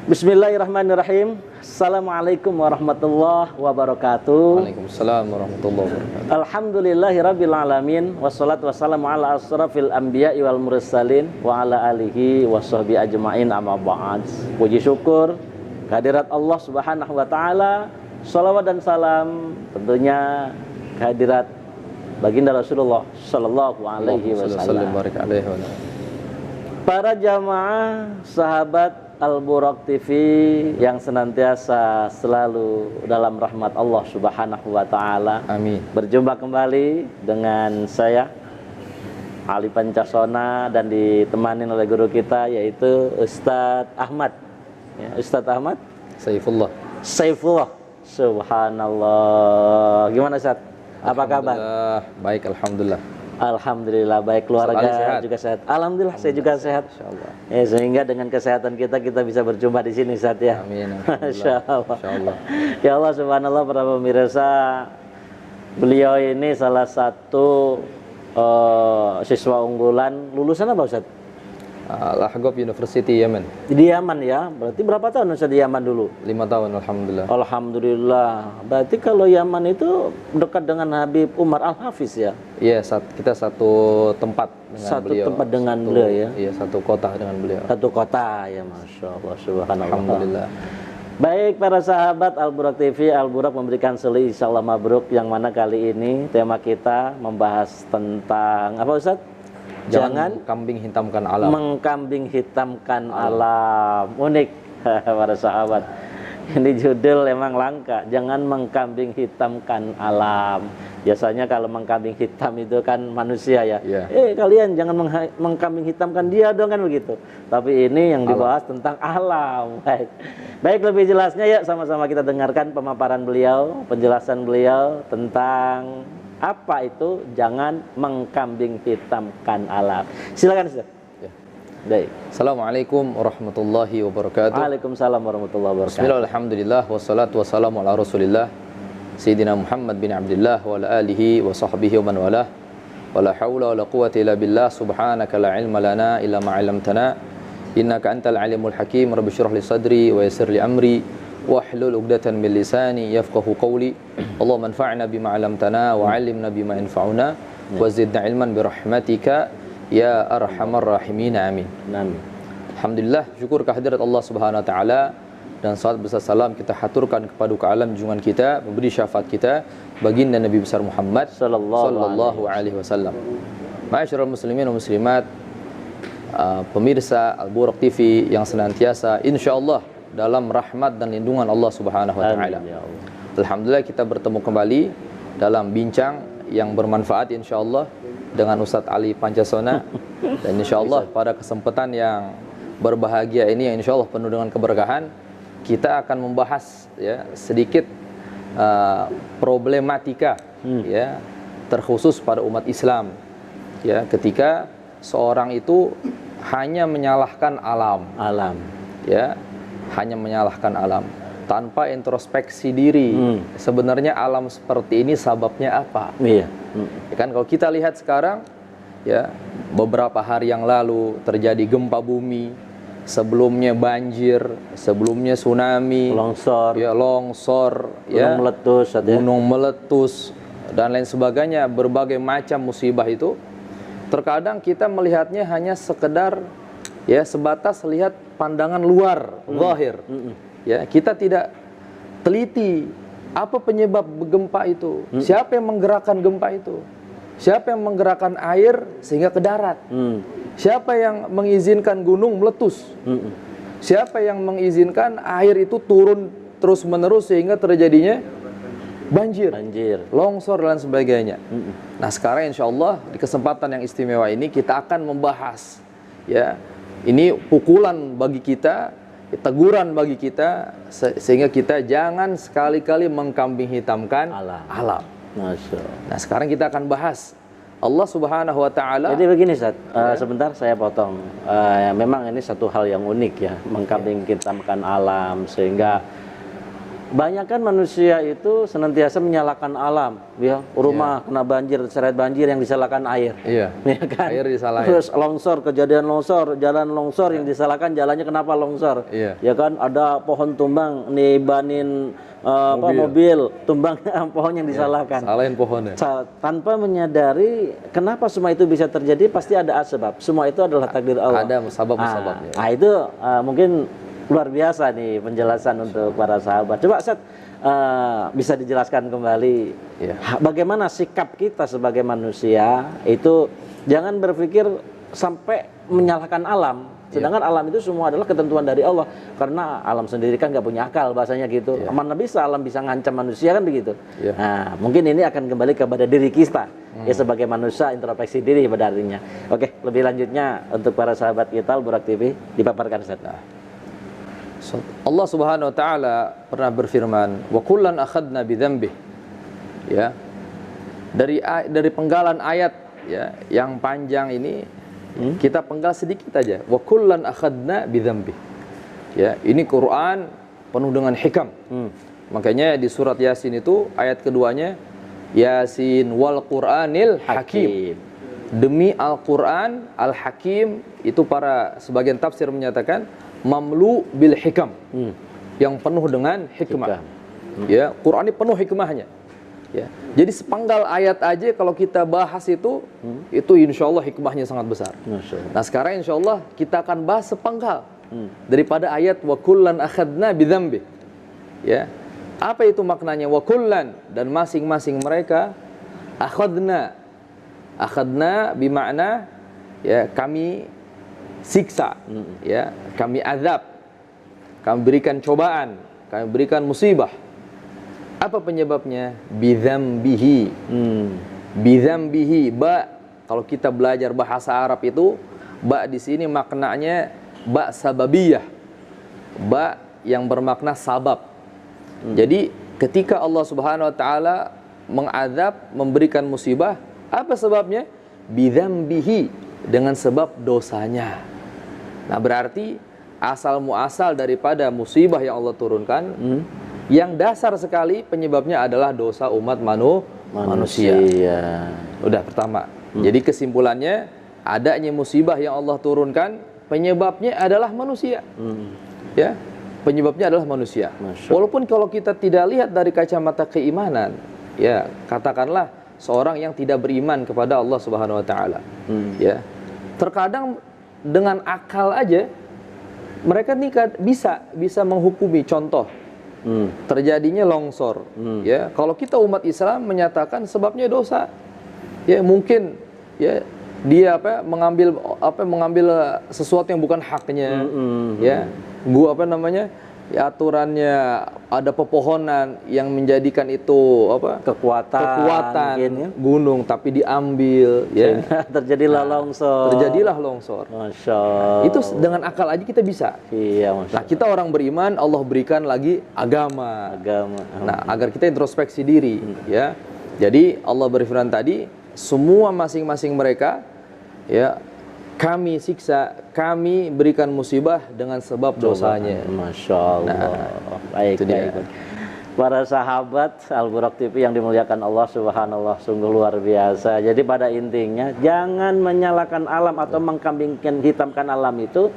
Bismillahirrahmanirrahim. Assalamualaikum warahmatullahi wabarakatuh. Waalaikumsalam warahmatullahi wabarakatuh. Alhamdulillahirabbil alamin wassalatu wassalamu ala asrafil anbiya'i wal mursalin wa ala alihi washabbihi ajmain amma ba'd. Puji syukur kehadirat Allah Subhanahu wa taala, salawat dan salam tentunya kehadirat baginda Rasulullah sallallahu alaihi wasallam. Para jamaah sahabat Al-Buraq TV yang senantiasa selalu dalam rahmat Allah Subhanahu wa taala. Amin. Berjumpa kembali dengan saya Ali Pancasona dan ditemani oleh guru kita yaitu Ustadz Ahmad. Ya, Ustadz Ahmad Saifullah. Saifullah. Subhanallah. Gimana Ustadz? Apa kabar? Baik, alhamdulillah. Alhamdulillah baik, keluarga juga sehat. Alhamdulillah saya juga sehat. Insyaallah. Ya, sehingga dengan kesehatan kita bisa berjumpa di sini saat ya. Amin. Insyaallah. Insyaallah. Ya Allah subhanallah, para pemirsa, beliau ini salah satu siswa unggulan. Lulusan apa Ustaz? Al-Ahqaf University Yaman. Di Yaman ya. Berarti berapa tahun Ustaz di Yaman dulu? 5 tahun alhamdulillah. Alhamdulillah. Berarti kalau Yaman itu dekat dengan Habib Umar Al-Hafiz ya? Iya, kita satu tempat dengan Satu beliau. tempat dengan beliau ya? Iya, satu kota dengan beliau. Satu kota ya, Masya Allah, subhanallah. Alhamdulillah. Baik para sahabat Al-Buraq TV, Al-Buraq memberikan seli insyaallah mabruk, yang mana kali ini tema kita membahas tentang apa Ustaz? Jangan kambing hitamkan alam. Mengkambing hitamkan alam. Unik para sahabat. Ini judul emang langka. Jangan mengkambing hitamkan alam. Biasanya kalau mengkambing hitam itu kan manusia ya. Yeah. Kalian jangan mengkambing hitamkan dia dong, kan begitu. Tapi ini yang dibahas tentang alam. Baik, lebih jelasnya ya sama-sama kita dengarkan pemaparan beliau, penjelasan beliau tentang apa itu jangan mengkambing hitamkan alam. Silakan Ustaz. Ya. Baik. Assalamualaikum warahmatullahi wabarakatuh. Waalaikumsalam warahmatullahi wabarakatuh. Bismillah, alhamdulillah, wassalatu wassalamu ala rasulillah Sayyidina Muhammad bin Abdullah wa ala alihi wa sahbihi wa man walah. Wa la hawla wa la quwwata illa billah, subhanaka la ilma lana illa ma 'allamtana innaka antal alimul hakim. Rabbi shrah li sadri wa yassir li amri wahlul 'uqdatan min lisani yafqahu qawli. Allahumma anfa'na bima 'allamtana wa 'allimna bima yanfa'una wa zidna ilman bi rahmatika ya arhamar rahimin. Amin. Amin. Alhamdulillah, syukur kehadirat Allah Subhanahu wa taala dan salat besar salam kita haturkan kepada alam junjungan kita, memberi syafaat kita baginda Nabi besar Muhammad sallallahu alaihi wasallam. Ma'asyiral muslimin wa muslimat, pemirsa Al-Buraq TV yang senantiasa insyaallah dalam rahmat dan lindungan Allah Subhanahu wa taala. Alhamdulillah kita bertemu kembali dalam bincang yang bermanfaat insyaallah dengan Ustadz Ali Pancasona. Dan insyaallah pada kesempatan yang berbahagia ini yang insyaallah penuh dengan keberkahan, kita akan membahas ya sedikit problematika ya terkhusus pada umat Islam ya, ketika seorang itu hanya menyalahkan alam ya, hanya menyalahkan alam tanpa introspeksi diri. Sebenarnya alam seperti ini sebabnya apa? Iya. Ya kan, kalau kita lihat sekarang ya, beberapa hari yang lalu terjadi gempa bumi, sebelumnya banjir, sebelumnya tsunami, longsor ya, gunung meletus dan lain sebagainya, berbagai macam musibah itu. Terkadang kita melihatnya hanya sekedar ya sebatas lihat pandangan luar, zahir. Ya, kita tidak teliti apa penyebab gempa itu, siapa yang menggerakkan gempa itu, siapa yang menggerakkan air sehingga ke darat, siapa yang mengizinkan gunung meletus, siapa yang mengizinkan air itu turun terus menerus sehingga terjadinya banjir, longsor dan sebagainya. Nah sekarang insya Allah di kesempatan yang istimewa ini kita akan membahas ya, ini pukulan bagi kita, teguran bagi kita, sehingga kita jangan sekali-kali mengkambing hitamkan alam. Nah sekarang kita akan bahas Allah Subhanahu wa taala. Jadi begini Ustaz, sebentar saya potong. Memang ini satu hal yang unik ya, mengkambing hitamkan alam, sehingga banyak kan manusia itu senantiasa menyalahkan alam, ya. Rumah kena banjir, terseret banjir yang disalahkan air. Iya. Ya kan? Air disalahin. Terus longsor, kejadian longsor, jalan longsor yang disalahkan jalannya kenapa longsor? Iya. Ya kan? Ada pohon tumbang, nibanin mobil tumbang, pohon yang disalahkan. Salahin pohonnya. Tanpa menyadari kenapa semua itu bisa terjadi, pasti ada sebab. Semua itu adalah takdir Allah. Ada sebab-sebabnya. Nah, itu mungkin luar biasa nih penjelasan untuk para sahabat. Coba Ustaz, bisa dijelaskan kembali bagaimana sikap kita sebagai manusia itu jangan berpikir sampai menyalahkan alam. Sedangkan alam itu semua adalah ketentuan dari Allah. Karena alam sendiri kan nggak punya akal, bahasanya gitu. Mana bisa alam bisa ngancam manusia kan begitu. Nah, mungkin ini akan kembali kepada diri kita. Ya sebagai manusia, introspeksi diri pada artinya. Oke, lebih lanjutnya untuk para sahabat kita Al-Burak TV dipaparkan Ustaz. Allah Subhanahu wa taala pernah berfirman, "Wa kullan akhadna bidzambih." Ya. Dari penggalan ayat ya yang panjang ini kita penggal sedikit aja. Wa kullan akhadna bidzambih. Ya, ini Quran penuh dengan hikam. Makanya di surat Yasin itu ayat keduanya Yasin wal Qur'anil Hakim. Demi Al-Qur'an Al-Hakim, itu para sebagian tafsir menyatakan mamlu bil hikam, yang penuh dengan hikmah. Ya, Quran ini penuh hikmahnya. Ya, jadi sepenggal ayat aja kalau kita bahas itu insya Allah hikmahnya sangat besar. Nah sekarang insya Allah kita akan bahas sepenggal daripada ayat wa kullan akhadna bidzambih. Ya, apa itu maknanya wa kullan, dan masing-masing mereka akhadna bimakna ya kami siksa, ya kami azab, kami berikan cobaan, kami berikan musibah. Apa penyebabnya? Bidzambihi. Bidzambihi, ba, kalau kita belajar bahasa Arab itu ba di sini maknanya ba sababiyah, ba yang bermakna sabab. Jadi ketika Allah Subhanahu wa taala mengazab, memberikan musibah, apa sebabnya? Bidzambihi, dengan sebab dosanya. Nah berarti asal muasal daripada musibah yang Allah turunkan, yang dasar sekali penyebabnya adalah dosa umat manusia. Udah pertama. Jadi kesimpulannya, adanya musibah yang Allah turunkan penyebabnya adalah manusia. Ya, penyebabnya adalah manusia. Walaupun kalau kita tidak lihat dari kacamata keimanan, ya katakanlah seorang yang tidak beriman kepada Allah Subhanahu wa taala. Ya. Terkadang dengan akal aja mereka nih bisa menghukumi. Contoh, terjadinya longsor. Ya, kalau kita umat Islam menyatakan sebabnya dosa, ya mungkin ya dia mengambil sesuatu yang bukan haknya. Ya, ya, aturannya ada pepohonan yang menjadikan itu kekuatan mungkin, gunung, tapi diambil, ya terjadilah longsor. Masya Allah. Itu dengan akal aja kita bisa. Iya, Masya Allah. Nah kita orang beriman, Allah berikan lagi agama. Nah agar kita introspeksi diri, ya. Jadi Allah berfirman tadi, semua masing-masing mereka, ya kami siksa, kami berikan musibah dengan sebab dosanya. Masya Allah. Baik. Para sahabat Al-Burak TV yang dimuliakan Allah Subhanallah, sungguh luar biasa. Jadi pada intinya jangan menyalahkan alam atau mengkambingkan hitamkan alam itu,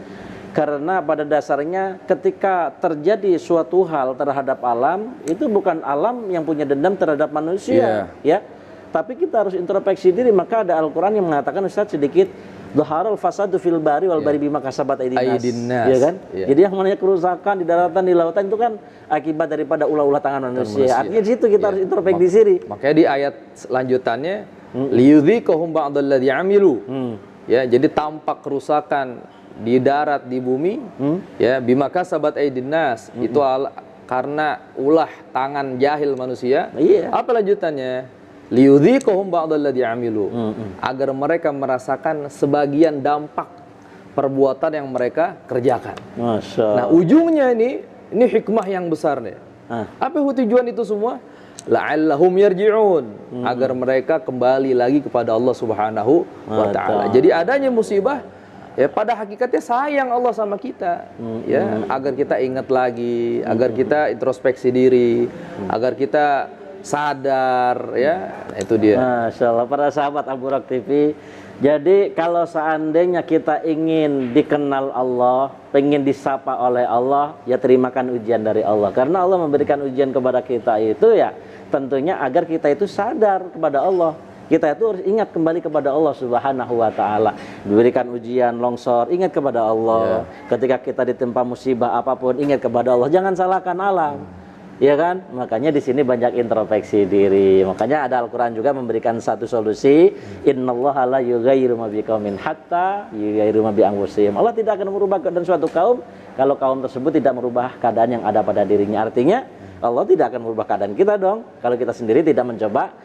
karena pada dasarnya ketika terjadi suatu hal terhadap alam, itu bukan alam yang punya dendam terhadap manusia, ya. Tapi kita harus introspeksi diri. Maka ada Al-Quran yang mengatakan, Ustaz sedikit, Dhaharul fasadu fil bari wal bari bima kasabat aydin nas. Ya kan? Jadi yang namanya kerusakan di daratan, di lautan itu kan akibat daripada ulah-ulah tangan manusia. Artinya di situ kita harus introspeksi diri. Makanya di ayat lanjutannya liyudhiqahum ba'dalladzi amilu. Ya, jadi tampak kerusakan di darat, di bumi, ya bima kasabat aydin nas. Itu karena ulah tangan jahil manusia. Apa lanjutannya? Liyudhiqahum ba'dalladzi amilu, agar mereka merasakan sebagian dampak perbuatan yang mereka kerjakan. Masya Allah. Nah ujungnya ini hikmah yang besar nih. Apa tujuan itu semua? La'allahum yarji'un, agar mereka kembali lagi kepada Allah Subhanahu wa ta'ala. Jadi adanya musibah Ya, pada hakikatnya sayang Allah sama kita, ya, agar kita ingat lagi, agar kita introspeksi diri, agar kita sadar, ya. Nah, itu dia. Masya Allah, para sahabat Al Burak TV. Jadi kalau seandainya kita ingin dikenal Allah, pengen disapa oleh Allah, ya terimakan ujian dari Allah. Karena Allah memberikan ujian kepada kita itu ya tentunya agar kita itu sadar kepada Allah. Kita itu harus ingat kembali kepada Allah Subhanahu wa taala. Diberikan ujian, longsor, ingat kepada Allah. Ketika kita ditimpa musibah apapun, ingat kepada Allah. Jangan salahkan alam. Ya kan? Makanya di sini banyak introspeksi diri. Makanya ada Al-Qur'an juga memberikan satu solusi, innallaha la yughayyiru ma biqaumin hatta yughayyiru ma bi anfusihim. Allah tidak akan merubah keadaan suatu kaum kalau kaum tersebut tidak merubah keadaan yang ada pada dirinya. Artinya Allah tidak akan merubah keadaan kita dong kalau kita sendiri tidak mencoba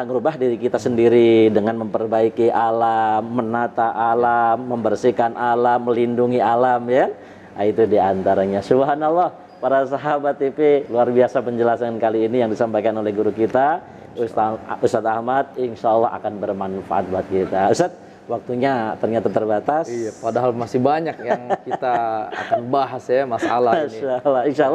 merubah diri kita sendiri dengan memperbaiki alam, menata alam, membersihkan alam, melindungi alam, ya. Nah, itu diantaranya. Subhanallah, para sahabat TV, luar biasa penjelasan kali ini yang disampaikan oleh guru kita Ustadz Ahmad. Insya Allah akan bermanfaat buat kita. Ustadz, waktunya ternyata terbatas. Iya, padahal masih banyak yang kita akan bahas ya masalah ini. Insya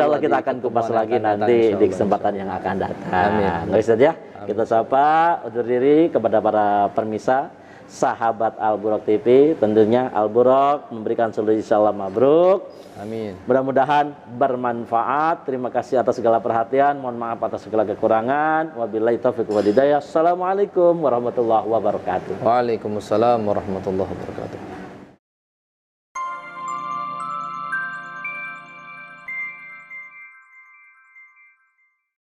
Allah kita akan kupas lagi nanti di kesempatan yang akan datang. Amin. Ustadz ya, kita sapa undur diri kepada para permisa sahabat Al Burak TV. Tentunya Al Burak memberikan solusi salam mabruk. Amin. Mudah-mudahan bermanfaat. Terima kasih atas segala perhatian. Mohon maaf atas segala kekurangan. Wabillahi taufiq wal hidayah. Assalamualaikum warahmatullahi wabarakatuh. Waalaikumsalam warahmatullahi wabarakatuh.